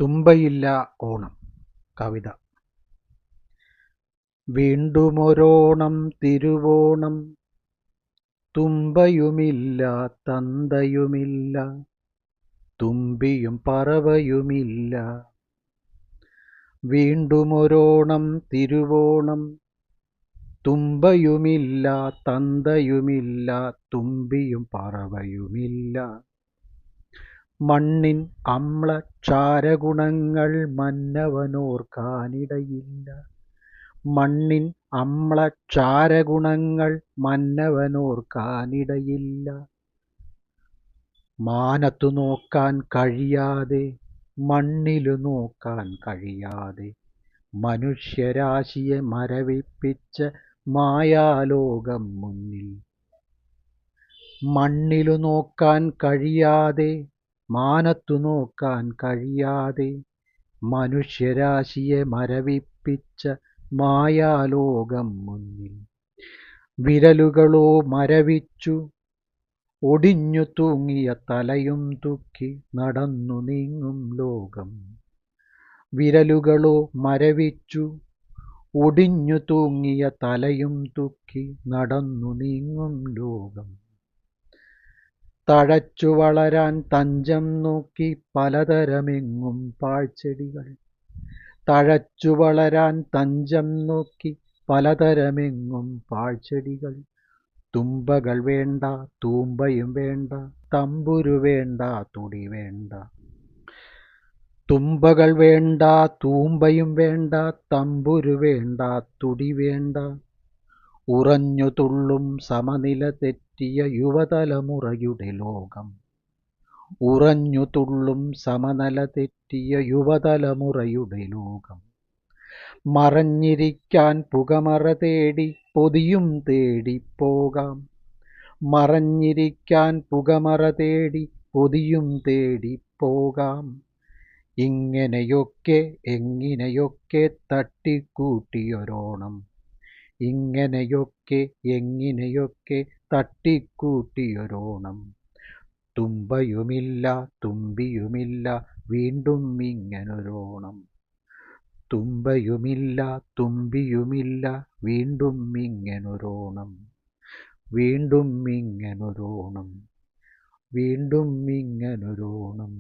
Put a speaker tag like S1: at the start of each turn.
S1: തുമ്പയില്ല ഓണം. കവിത. വീണ്ടുമൊരോണം തിരുവോണം, തുമ്പയുമില്ല തന്തയുമില്ല, തുമ്പിയും പറവയുമില്ല. വീണ്ടുമൊരോണം തിരുവോണം, തുമ്പയുമില്ല തന്തയുമില്ല, തുമ്പിയും പറവയുമില്ല. മണ്ണിൻ അമ്ലക്ഷാരഗുണങ്ങൾ മന്നവനോർക്കാനിടയില്ല. മണ്ണിൻ അമ്ലക്ഷാരഗുണങ്ങൾ മന്നവനോർക്കാനിടയില്ല. മാനത്തു നോക്കാൻ കഴിയാതെ, മണ്ണിലു നോക്കാൻ കഴിയാതെ, മനുഷ്യരാശിയെ മരവിപ്പിച്ച മായാലോകം മുന്നിൽ. മണ്ണിലു നോക്കാൻ കഴിയാതെ, മാനത്തു നോക്കാൻ കഴിയാതെ, മനുഷ്യരാശിയെ മരവിപ്പിച്ച മായാലോകം മുന്നിൽ. വിരലുകളോ മരവിച്ചു, ഒടിഞ്ഞു തൂങ്ങിയ തലയും തൂക്കി നടന്നു നീങ്ങും ലോകം. വിരലുകളോ മരവിച്ചു, ഒടിഞ്ഞു തൂങ്ങിയ തലയും തൂക്കി നടന്നു നീങ്ങും ലോകം. തഴച്ചു വളരാൻ തഞ്ചം നോക്കി പലതരമെങ്ങും പാഴ്ചെടികൾ. തഴച്ചു വളരാൻ തഞ്ചം നോക്കി പലതരമെങ്ങും പാഴ്ചെടികൾ. തുമ്പകൾ വേണ്ട തൂമ്പയും വേണ്ട, തമ്പുരു വേണ്ട തുടി വേണ്ട. തുമ്പകൾ വേണ്ട തൂമ്പയും വേണ്ട, തമ്പുരു വേണ്ട തുടി വേണ്ട. ഉറഞ്ഞു തുള്ളും സമനില തെറ്റിയ യുവതലമുറയുടെ ലോകം. ഉറഞ്ഞു തുള്ളും സമനില തെറ്റിയ യുവതലമുറയുടെ ലോകം. മറഞ്ഞിരിക്കാൻ പുകമറ തേടി പൊതിയും തേടി പോകാം. മറഞ്ഞിരിക്കാൻ പുകമറ തേടി പൊതിയും തേടി പോകാം. ഇങ്ങനെയൊക്കെ എങ്ങിനെയൊക്കെ തട്ടിക്കൂട്ടിയൊരോണം. ഇങ്ങനെയൊക്കെ എങ്ങിനെയൊക്കെ തട്ടിക്കൂട്ടിയൊരോണം. തുമ്പയുമില്ല തുമ്പിയുമില്ല വീണ്ടും ഇങ്ങനൊരോണം. തുമ്പയുമില്ല തുമ്പിയുമില്ല വീണ്ടും ഇങ്ങനൊരോണം. വീണ്ടും ഇങ്ങനൊരോണം. വീണ്ടും ഇങ്ങനൊരോണം.